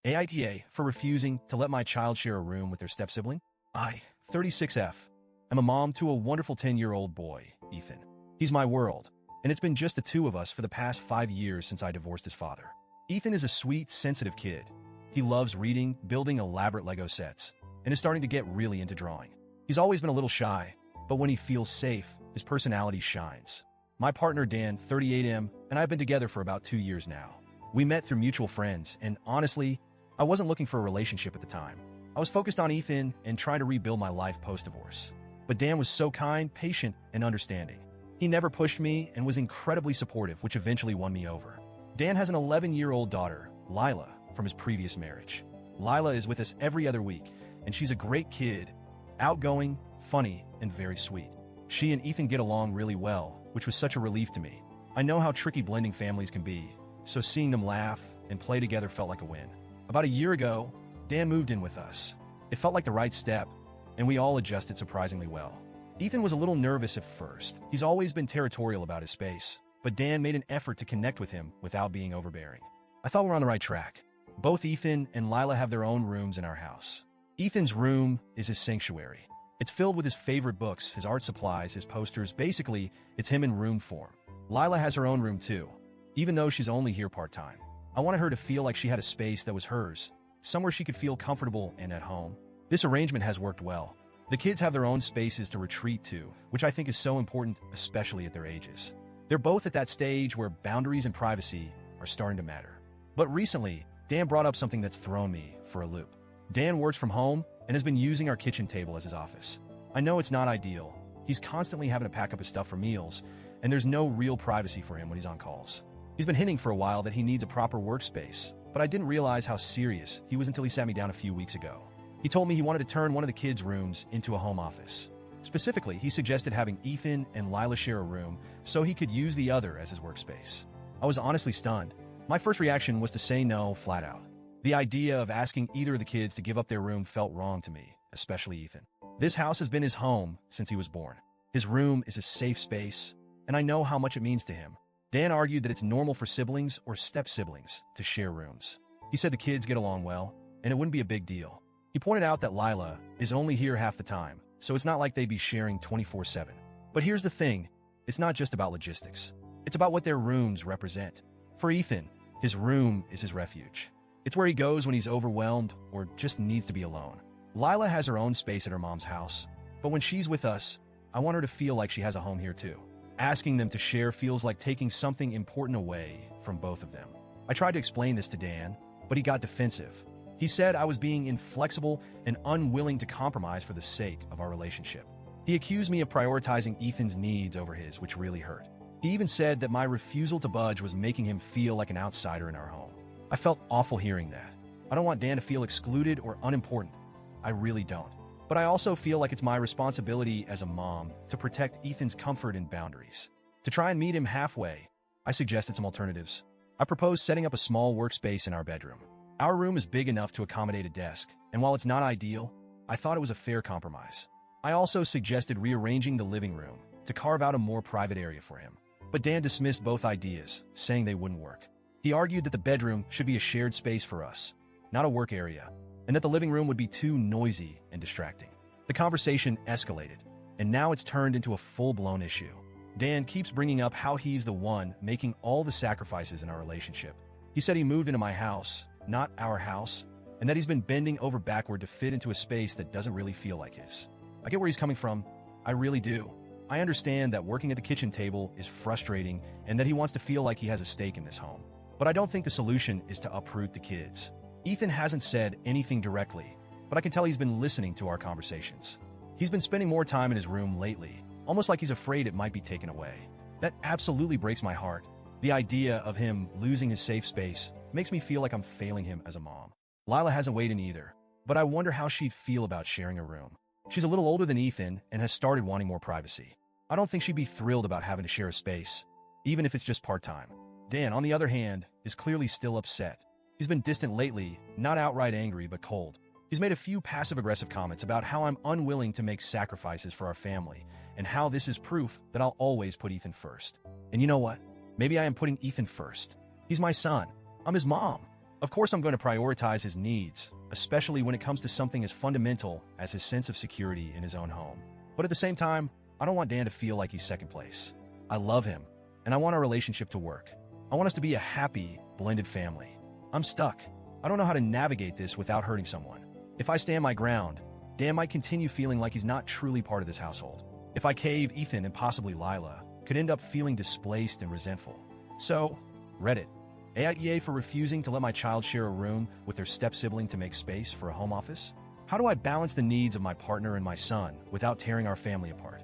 AITA for refusing to let my child share a room with their step-sibling? I, 36F, am a mom to a wonderful 10-year-old boy, Ethan. He's my world, and it's been just the two of us for the past 5 years since I divorced his father. Ethan is a sweet, sensitive kid. He loves reading, building elaborate Lego sets, and is starting to get really into drawing. He's always been a little shy, but when he feels safe, his personality shines. My partner Dan, 38M, and I have been together for about 2 years now. We met through mutual friends, and honestly, I wasn't looking for a relationship at the time. I was focused on Ethan and trying to rebuild my life post-divorce. But Dan was so kind, patient, and understanding. He never pushed me and was incredibly supportive, which eventually won me over. Dan has an 11-year-old daughter, Lila, from his previous marriage. Lila is with us every other week, and she's a great kid, outgoing, funny, and very sweet. She and Ethan get along really well, which was such a relief to me. I know how tricky blending families can be, so seeing them laugh and play together felt like a win. About a year ago, Dan moved in with us. It felt like the right step, and we all adjusted surprisingly well. Ethan was a little nervous at first. He's always been territorial about his space, but Dan made an effort to connect with him without being overbearing. I thought we were on the right track. Both Ethan and Lila have their own rooms in our house. Ethan's room is his sanctuary. It's filled with his favorite books, his art supplies, his posters. Basically, it's him in room form. Lila has her own room too, even though she's only here part-time. I wanted her to feel like she had a space that was hers, somewhere she could feel comfortable and at home. This arrangement has worked well. The kids have their own spaces to retreat to, which I think is so important, especially at their ages. They're both at that stage where boundaries and privacy are starting to matter. But recently, Dan brought up something that's thrown me for a loop. Dan works from home and has been using our kitchen table as his office. I know it's not ideal. He's constantly having to pack up his stuff for meals, and there's no real privacy for him when he's on calls. He's been hinting for a while that he needs a proper workspace, but I didn't realize how serious he was until he sat me down a few weeks ago. He told me he wanted to turn one of the kids' rooms into a home office. Specifically, he suggested having Ethan and Lila share a room so he could use the other as his workspace. I was honestly stunned. My first reaction was to say no flat out. The idea of asking either of the kids to give up their room felt wrong to me, especially Ethan. This house has been his home since he was born. His room is a safe space, and I know how much it means to him. Dan argued that it's normal for siblings or step-siblings to share rooms. He said the kids get along well, and it wouldn't be a big deal. He pointed out that Lila is only here half the time, so it's not like they'd be sharing 24/7. But here's the thing, it's not just about logistics. It's about what their rooms represent. For Ethan, his room is his refuge. It's where he goes when he's overwhelmed or just needs to be alone. Lila has her own space at her mom's house, but when she's with us, I want her to feel like she has a home here too. Asking them to share feels like taking something important away from both of them. I tried to explain this to Dan, but he got defensive. He said I was being inflexible and unwilling to compromise for the sake of our relationship. He accused me of prioritizing Ethan's needs over his, which really hurt. He even said that my refusal to budge was making him feel like an outsider in our home. I felt awful hearing that. I don't want Dan to feel excluded or unimportant. I really don't. But I also feel like it's my responsibility as a mom to protect Ethan's comfort and boundaries. To try and meet him halfway, I suggested some alternatives. I proposed setting up a small workspace in our bedroom. Our room is big enough to accommodate a desk, and while it's not ideal, I thought it was a fair compromise. I also suggested rearranging the living room to carve out a more private area for him. But Dan dismissed both ideas, saying they wouldn't work. He argued that the bedroom should be a shared space for us, not a work area, and that the living room would be too noisy and distracting. The conversation escalated, and now it's turned into a full-blown issue. Dan keeps bringing up how he's the one making all the sacrifices in our relationship. He said he moved into my house, not our house, and that he's been bending over backward to fit into a space that doesn't really feel like his. I get where he's coming from. I really do. I understand that working at the kitchen table is frustrating and that he wants to feel like he has a stake in this home. But I don't think the solution is to uproot the kids. Ethan hasn't said anything directly, but I can tell he's been listening to our conversations. He's been spending more time in his room lately, almost like he's afraid it might be taken away. That absolutely breaks my heart. The idea of him losing his safe space makes me feel like I'm failing him as a mom. Lila hasn't weighed in either, but I wonder how she'd feel about sharing a room. She's a little older than Ethan and has started wanting more privacy. I don't think she'd be thrilled about having to share a space, even if it's just part-time. Dan, on the other hand, is clearly still upset. He's been distant lately, not outright angry, but cold. He's made a few passive-aggressive comments about how I'm unwilling to make sacrifices for our family, and how this is proof that I'll always put Ethan first. And you know what? Maybe I am putting Ethan first. He's my son. I'm his mom. Of course, I'm going to prioritize his needs, especially when it comes to something as fundamental as his sense of security in his own home. But at the same time, I don't want Dan to feel like he's second place. I love him, and I want our relationship to work. I want us to be a happy, blended family. I'm stuck. I don't know how to navigate this without hurting someone. If I stand my ground, Dan might continue feeling like he's not truly part of this household. If I cave, Ethan and possibly Lila could end up feeling displaced and resentful. So, Reddit. AITA for refusing to let my child share a room with their step-sibling to make space for a home office? How do I balance the needs of my partner and my son without tearing our family apart?